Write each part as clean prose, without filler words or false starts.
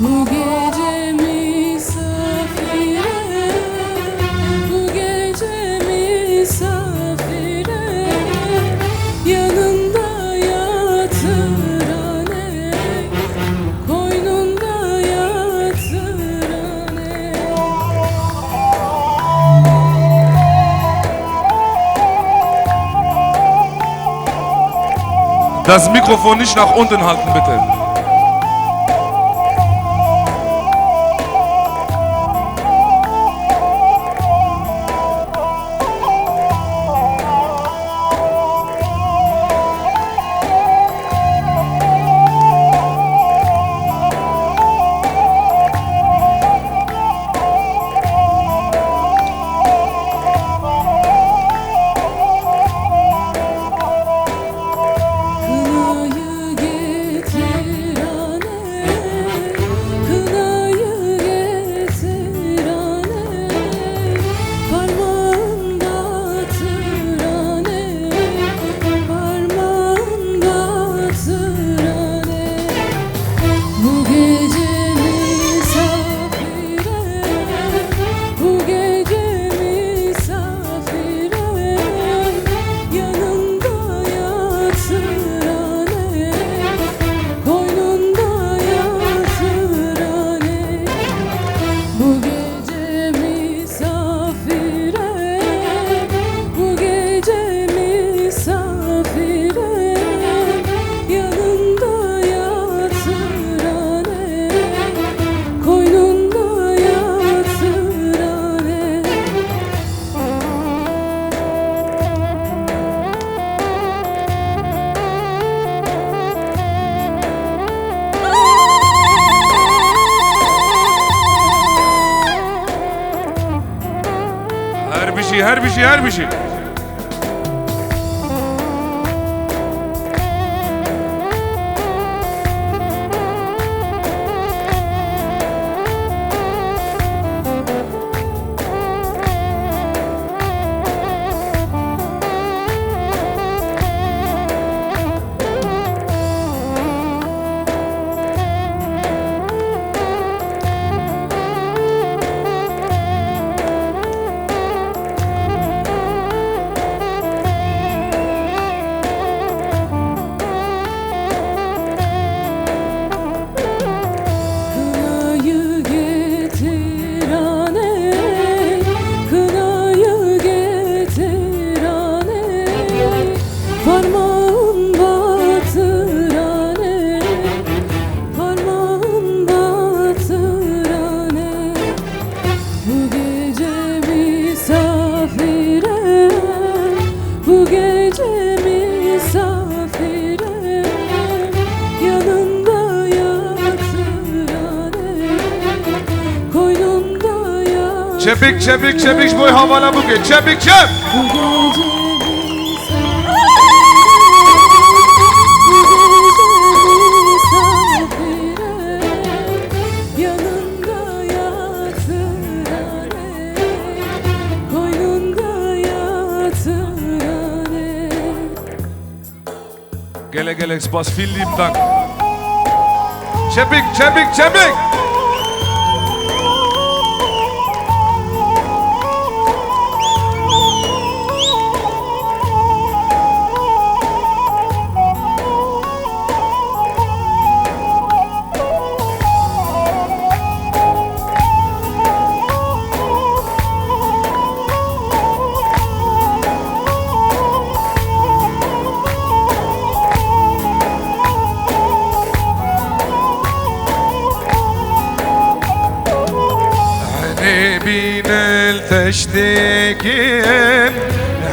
Bu gece misafire, bu gece misafire, yanında yatıran ey, koynunda yatıran ey. Das Mikrofon nicht nach unten halten, bitte. Her bir şey. Çepik çepik çepik boy havala bugün. Çepik çep. Gele gele Spaß, vielen lieben Dank. Çepik çepik çepik. بين التشتكين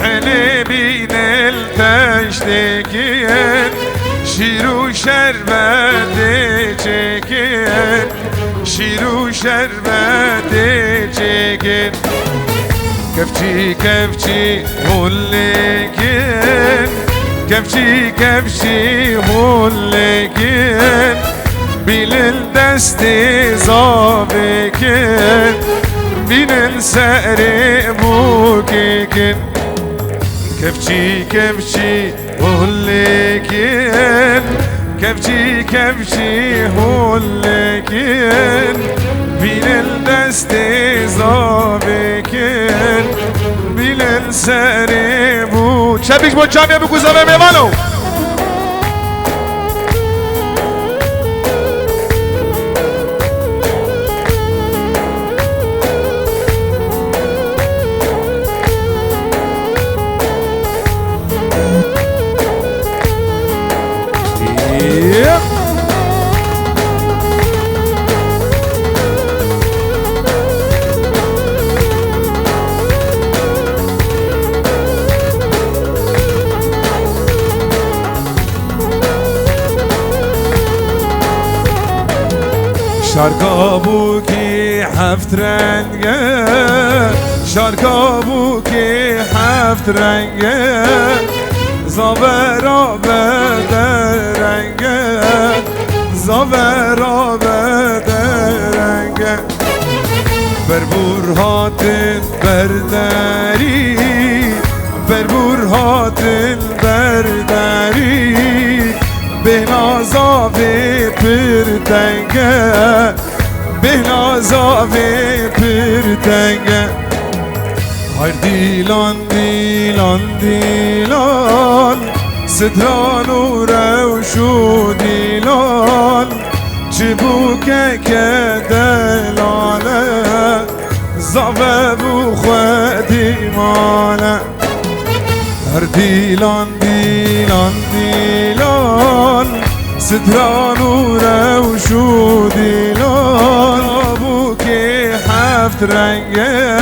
علي بين التشتكين شيرو شربت çekin شيرو شربت çekin كفشي كفشي هولكين كفشي كفشي هولكين بالدست زابكين بين السعر بوكيكن كفشي كفشي هولكين کفچی کفچی هولکن بیلل دست زابکن بیلل سری بو شبیش با جمعه بگوزمه میوانو شارکا بو کی هفت رنگه شارکا بو کی هفت رنگه زاورا بده رنگه زاورا بده رنگه بربور هاتن برداری بربور هاتن برداری بنازاوی پرتنگه بنازاوی پرتنگه هر دیلان دیلان دیلان ستران و روشو دیلان چبوکه که دلاله زاوه بو خودی ماله هر دیلان دیلان دیلان ستران و روشو دیلان بو که هفت رنگه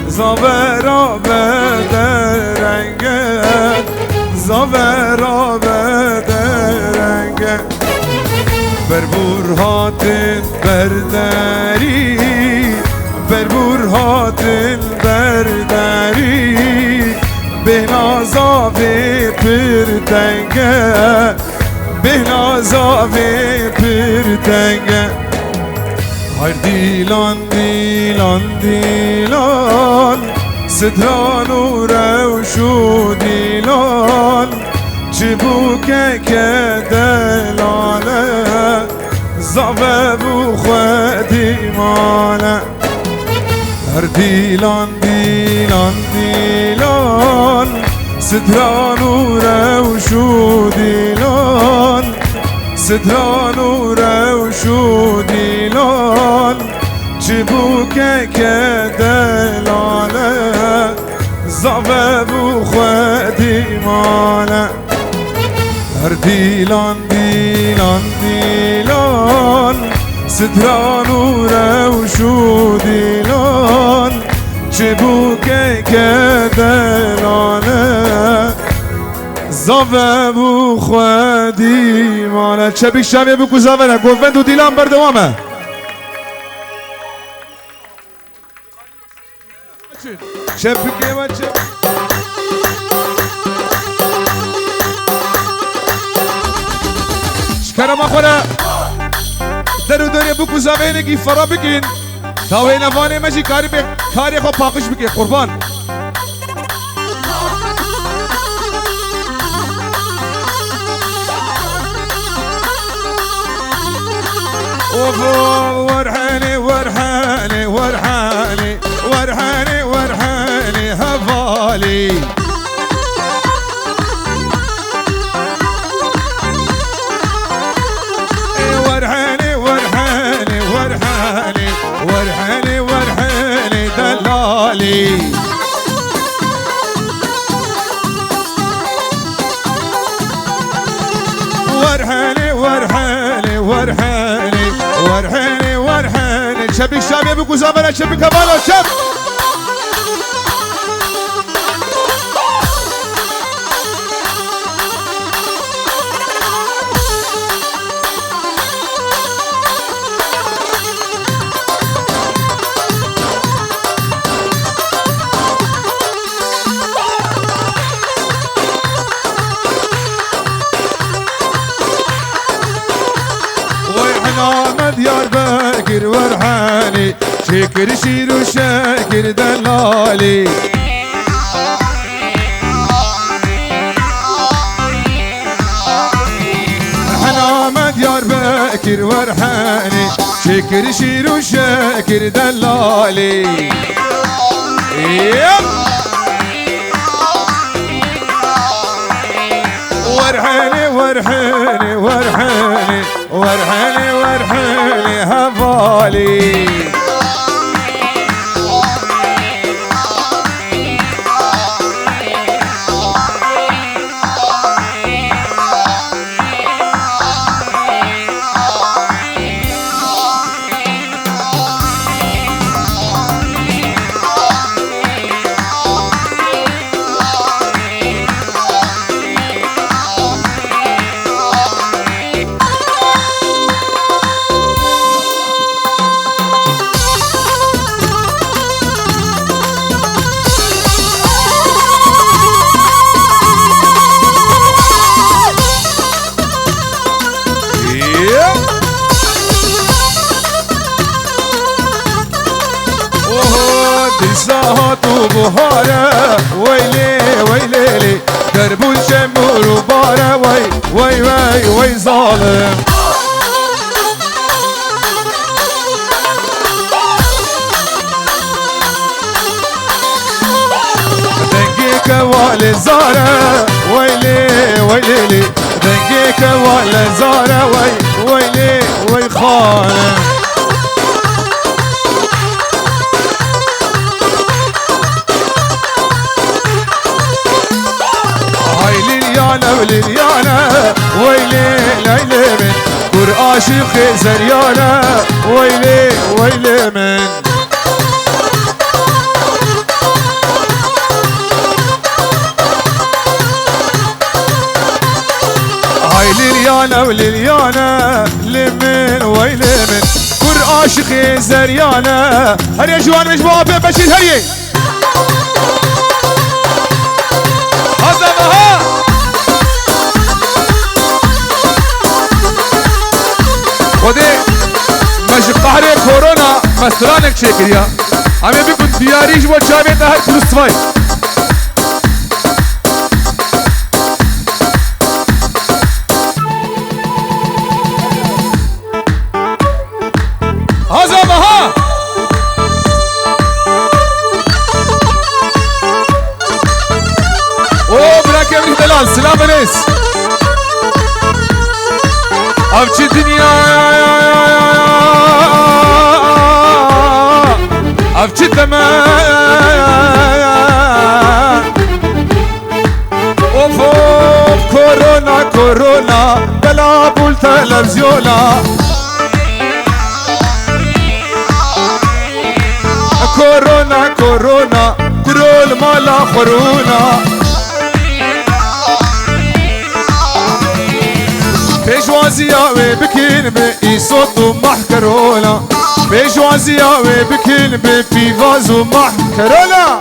زاورا بده رنگه زاورا بده رنگه بربور هاتن برداری بربور هاتن برداری بنازاوی پرتنگه بنازاوی پرتنگه هر دیلان دیلان دیلان ستران و روشو دیلان چبوکه که دلاله زاوه بو خودی ماله هر دیلان دیلان دیلان ستران و روشو دیلان ستران و روشو دیلان چبوکه که دلاله زاوه بو خودی ماله هر دیلان دیلان دیلان ستران و روشو دیلان چبوکه که دلاله زاوه بو خودی ماله چه بیشتر بگو زاوه نه گفت و دیلان بردوامه چه بگه و چه شکرم خوره در و دنیا بگو زاوه نگی فرا بگین تا وی نوانه مجی کاری خود پاکش بگی قربان ورحاني ورحاني ورحاني ورحاني ورحاني هفالي ورحاني ورحاني ورحاني ورحاني ورحاني دلالي ورحاني ورحاني ورحاني ورحاني ورحاني شبيك شابي ابو زمانه شبيك كماله شب ديار باكر ورحاني شكر شير وشاكر دلالي شاكر ورحاني شكر شير وشاكر دلالي ورحاني ورحاني ورحاني ورحاني ورحاني هفالي زهات وبهارة ويلي ويلي درب الجمهور وبارة وي وي وي وي ظالم دنقيك والي زارة ويلي ويلي دنقيك والي زارة وي ويلي وي خالم ولليانا ويلي ليلي من قرآشق زريانا ويلي ويلي من هاي لليانا ولليانا لمن ويلي من قرآشق زريانا هريا جوان مش بابي بشير هريا هزمها خودی مش قهر کرونا مسرانك شکریا همه بکن دیاریش با چاوی تا هر پلوس وای هزمها او براك ابن دلال سلام عليس افچی دنیا افچی تمام اوف اوف كورونا كورونا بلا بول تلفزيونا كورونا كورونا كرول مالا خرونا بيجوازيا وبكين بي صوت ومحكرولا بيجوازيا وبكين بي فاز ومحكرولا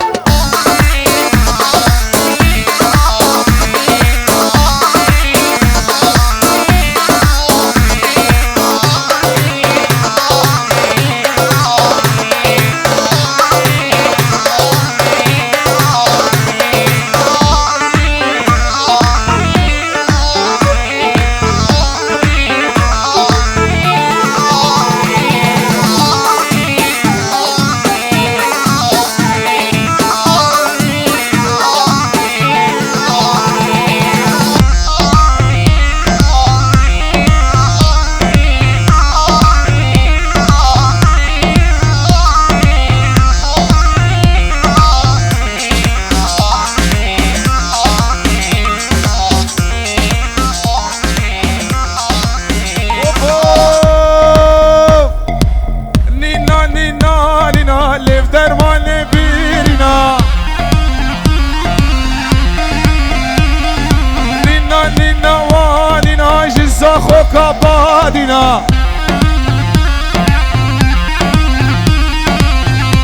خوكا بادنا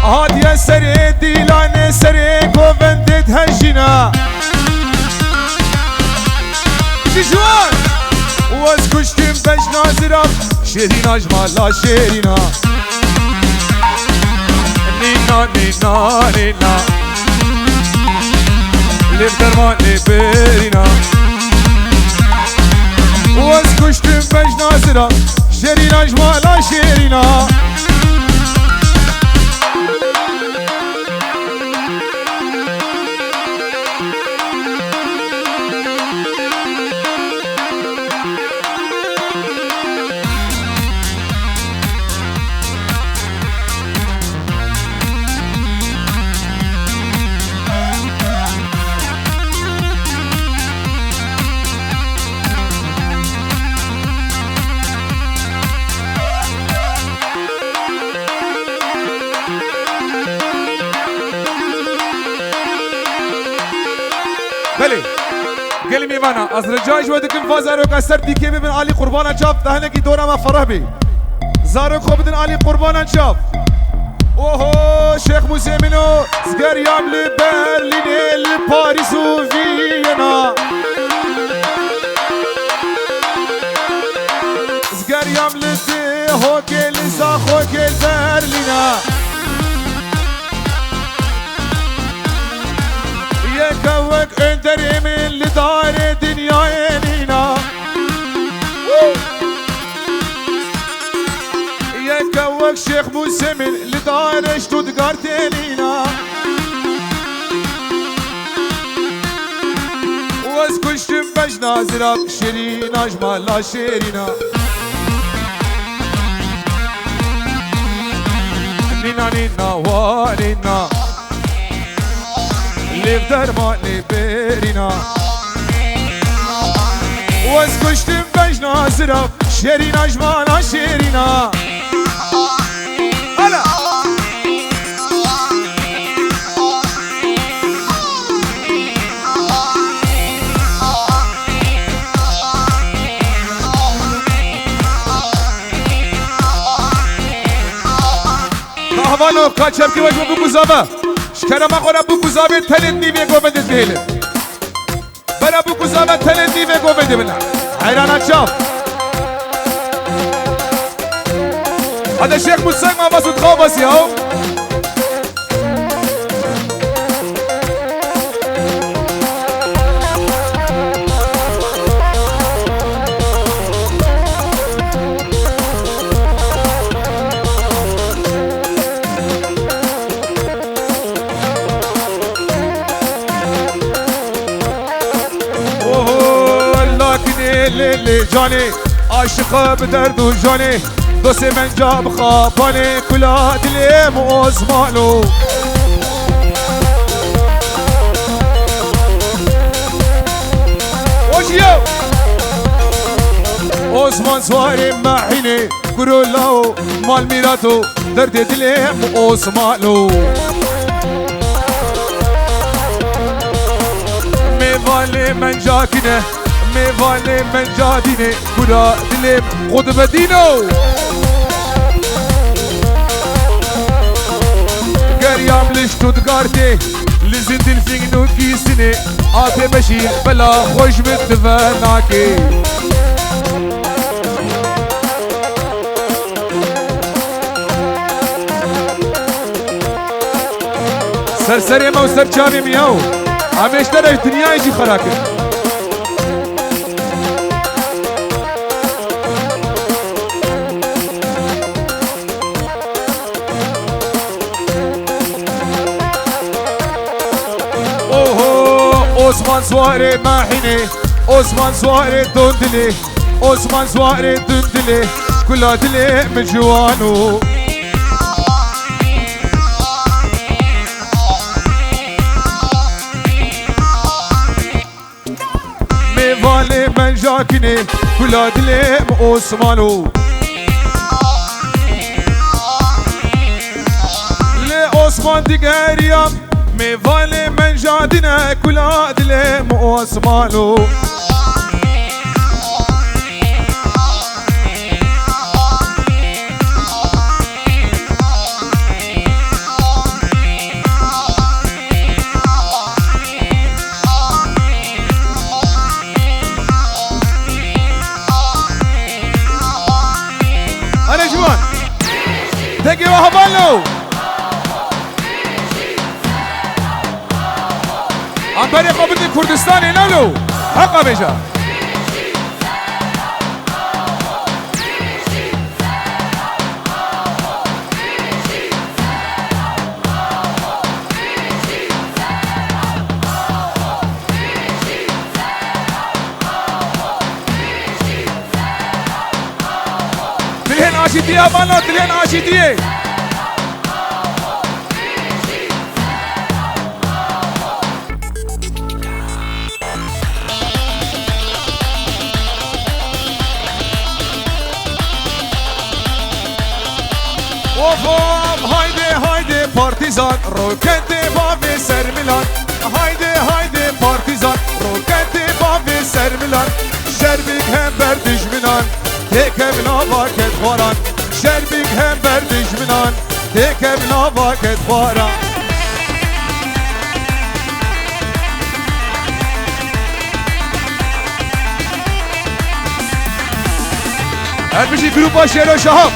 هاد يا سري ديلان سري كوفنت تهجنا شجوان واسكشتم بش نازرا شيرين اجمالا شيرينا نينا نينا نينا لف درمان لبرينا واسكشتم بش نازرا شيرينا جمالا شيرينا بله گلی میوانا از رجای جو دکن فازارو کسر دیگه ببین علی قربان چاپ دهنه کی دورا ما فرح بی زارو کو بدن علی قربان چاپ اوه شیخ موسیمینو زگریام لی برلین لی پاریس و وینا زگریام لی دی هوگل زاخوگل برلینا يكوك انتري من لدار الدنيا ينينا يكوك شيخ مسمن لدار شتوتغارت ينينا واسكشتم بجنا زراب شيرينا جمالا شيرينا نينا نينا وانينا ليف درماني بيرينا واسكشتم بجنا زراب شيرينا جمالا شيرينا هلا هوالو كاتشب كي وجبه بوكوزابا شكرا ما قرا بوكوزابا تلت نيفي قومد بيله برا بوكوزابا تلت نيفي قومد بنا حيران شاف هذا الشيخ مساق ما بس تخابس ياو ليلي جاني عاشق بدرد وجاني دوسي من جاب خاباني كلا دلي موزمانو وجيو اوزمان سواري معيني كرولاو مال ميراتو درد دلي موزمانو ميوالي من جاكنه ميوالي من جاديني كلا دلم خود بدينو قريام لشتوتغارتي لزيد الفينو كيسني آتي بشير بلا خوش متفناكي سرسري ما وسر چاوي مياو همش درش دنيا يجي خراكي عثمان سواري ماحيني عثمان سواري دندلي عثمان سواري دندلي كلها دلي من جوانو ميفالي من جاكني كلها دلي من عثمانو لي عثمان ديقاريام ميفالي من جادنا كل عدل مؤسمانو أنا جوان تجي وهبالو عم بريق بدي كردستاني نولو حقا بيجا آشتیه مالا دلین آشتیه وفام هایده هایده پارتیزان روکت باب سر میلان هایده هایده پارتیزان روکت باب سر میلان شربیک هم بر دشمنان تکم نواکت خوران شربیک هم بر دشمنان تکم نواکت خوران هر بشی گروپا شیر و شهاب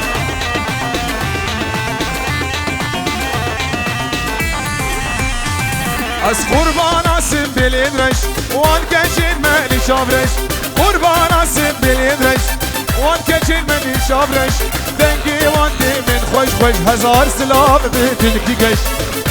از قربان اسم بلین رش وان کشید منی شابرش قربان اسم بلین رش وان کشید منی شابرش دنگی وان دی من خوش خوش هزار سلام به دلکی گش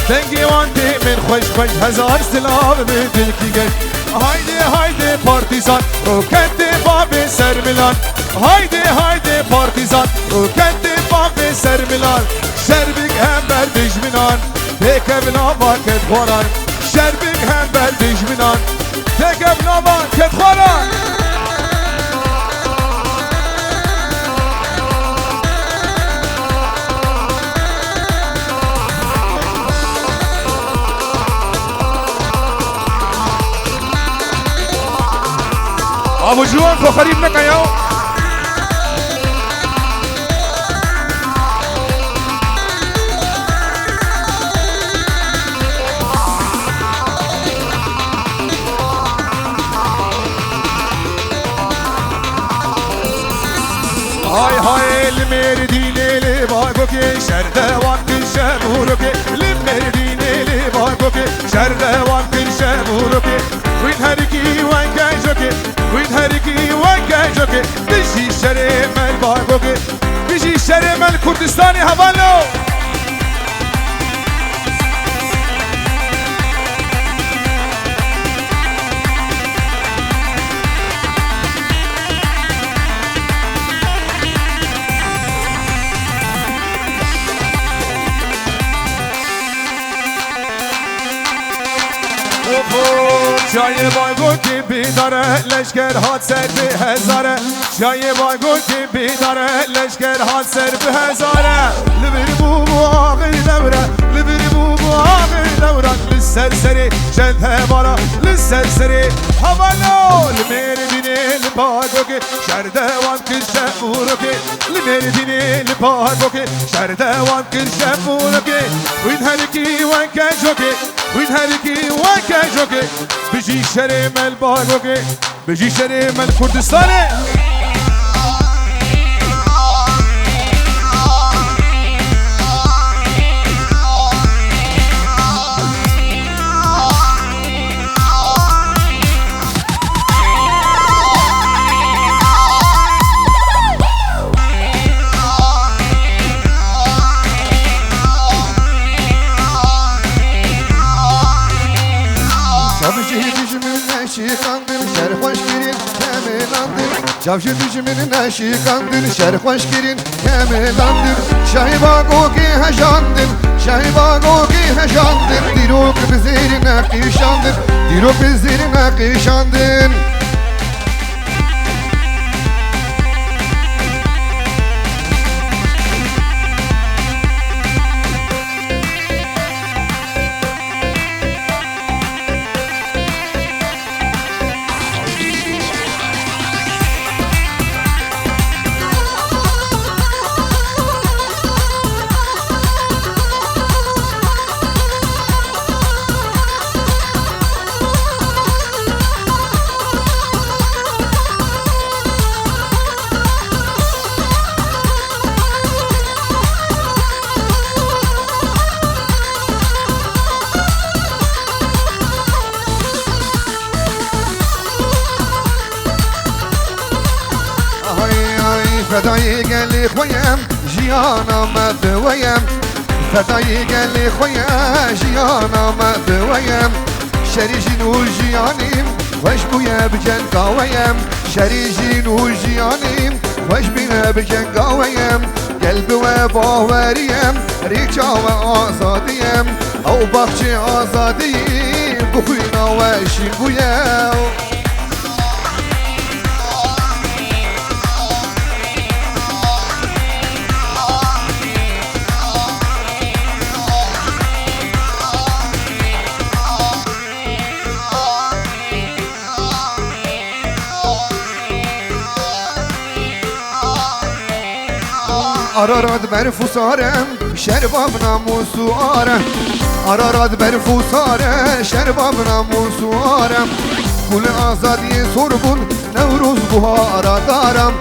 دنگی وان دی من خوش خوش هزار سلام به دلکی گش هایده هایده پارتیزان روکت باب سر میلان هایده هایده پارتیزان روکت باب سر میلان شربیک هم بر دشمنان تکم نواکت خوران شربیک هم بر دشمنان تکم نواکت خوران ابو جوان خو خريب نکن یو های های لمردینه لباگو که شردوان کشه بورو که لمردینه لباگو که شردوان کشه بورو که وین هرکی وین گیجو که وین هرکی وین گیجو که بشی شر من باگو که بشی شر من کردستانی هوالو جای بایگو که بیداره لشکر هات سر به هزاره جای بایگو که بیداره لشکر هات سر به هزاره لبری بو آقی دوره لبری بو آقی دوره لسرسری چند هبارا لسرسری هوالو لمری بینی لبایگو که شردوان کرشه بورو که لمری بینی لبایگو که شردوان کرشه بورو که وین هرکی وین کجو که وین هرکی وین کجو که بجی شری مل باگو که بجی شری مل کردستانه Cavcı düşümünün eşikandır, şer hoş girin kemelandır. Şahibago ki heşandır, şahibago ki heşandır. Dirok bizirine kişandır, dirok bizirine kişandır. فدای گلی خویم جیانم دویم فدای گلی خویم جیانم دویم شریجین و جیانیم وش بویا بجن قاویم شریجین و جیانیم وش بویا بجن قاویم قلب و باوریم ریچا و آزادیم او بخش آزادی بخوینا و شینگویم Ararat ber fusarem şerbab namusu arem Ararat ber fusare şerbab namusu arem Kul azadiye sorbun Nevruz buhara daram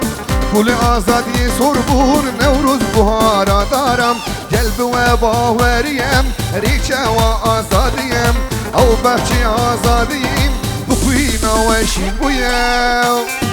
Kul azadiye sorbun Nevruz buhara daram Gelbi ve baveriyem Riçe ve azadiyem Av bahçe azadiyim Bukuyna ve şinguyem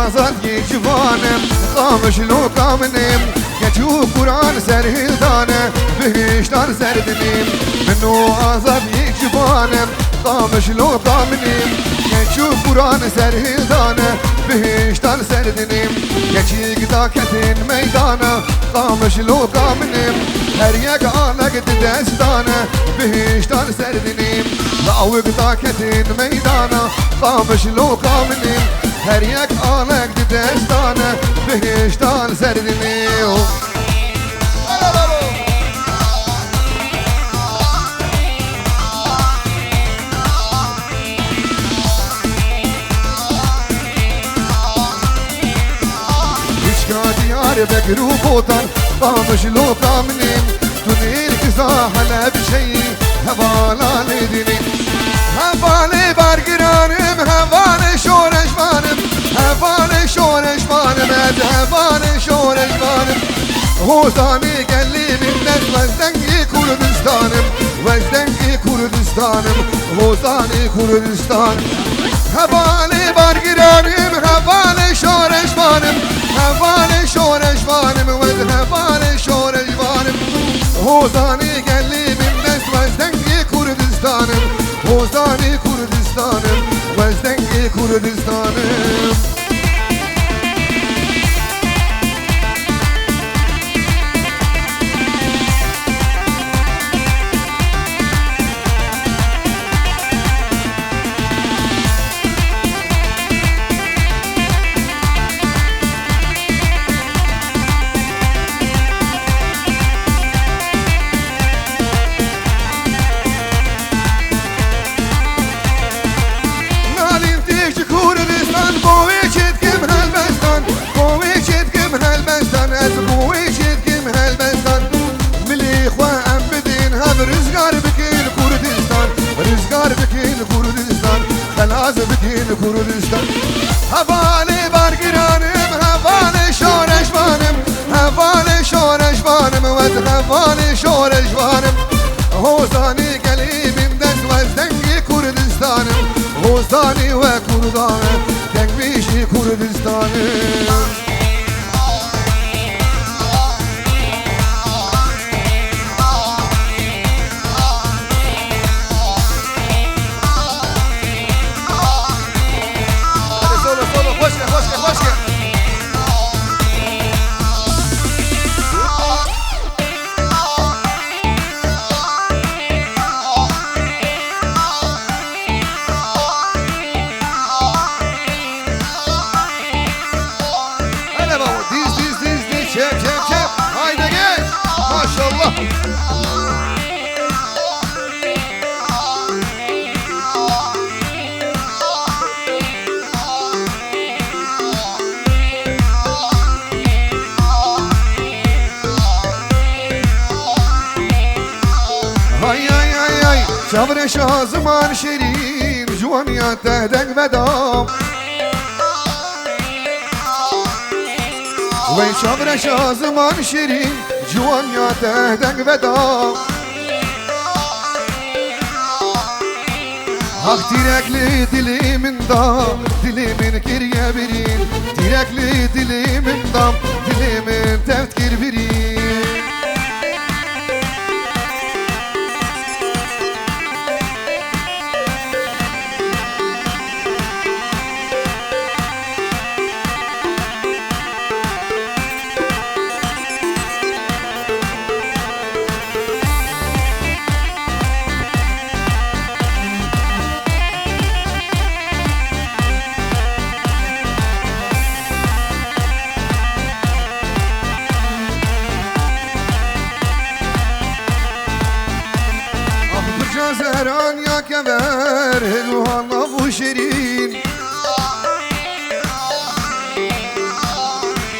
آزادی جوانم قامش لو کامنم گچو قرآن سرهدانه بهشتان سردنیم منو آزادی جوانم قامش لو کامنم گچو قرآن سرهدانه بهشتان سردنیم گچی گداکتین میدانه قامش لو کامنم هر یک آنگ دستانه بهشتان سردنیم لاو گداکتین میدانه قامش لو کامنم her yak alak destane behiştan serdini İşka diyar bekru botan Kamış lokamnim Tunir kıza hala bir şeyi Hevala nedini Havale bargıranım Havale şoreşmanım Havale şoreşmanım Havale şoreşmanım Hozani gellimin Vezdengi Kurdistanım Vezdengi Kurdistanım Hozani Kurdistan Havale bargıranım Havale şoreşmanım Havale şoreşmanım Havale şoreşmanım Hozani gellimin Vezdengi Kurdistanım Hozani Kurdistanım Vezdengi Kurdistanım Kurdistan Havale bargıranım Havale şoreşmanım Havale şoreşmanım Ve havale şoreşmanım Hozani gelimim Vezdengi Kurdistanım Hozani ve Kurdanım Dengmişi Kurdistanım Şavre şazıman şerin Juvaniya tehdek vedam وی چابرش آزمان شیرین جوان یا تهدنگ ودا Hak direkli dilimin da dilimin kirye birin Direkli dilimin da dilimin tevtkir birin Zeran ya kemer Ruhanla bu şirin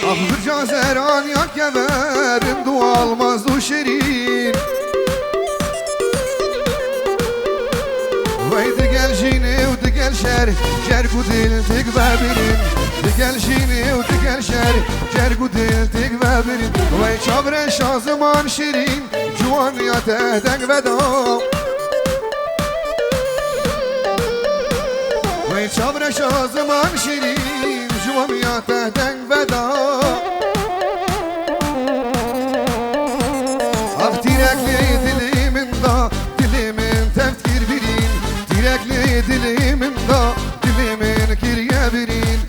Ah bir zeran ya kemer Du almaz du şirin Vay de gel jine u de gel şer Şer gudil tek bebirin De gel jine u de gel şer Şer gudil tek bebirin Vay çabre şazman şirin Cuan ya tehden veda Vay çabre şazman şirin Cuvam ya tehden veda Ah direkli dilimin da Dilimin tefkir birin Direkli dilimin da Dilimin kirye birin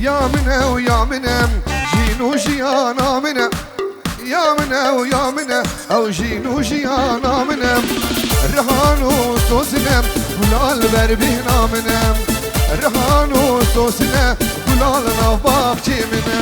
Ya mine ya minem Jinu jiyana minem Ya mine ya mine Ev jinu jiyana minem Rehanu sosinem Gulal berbina minem Rehanu sosine Gulal navbak çimine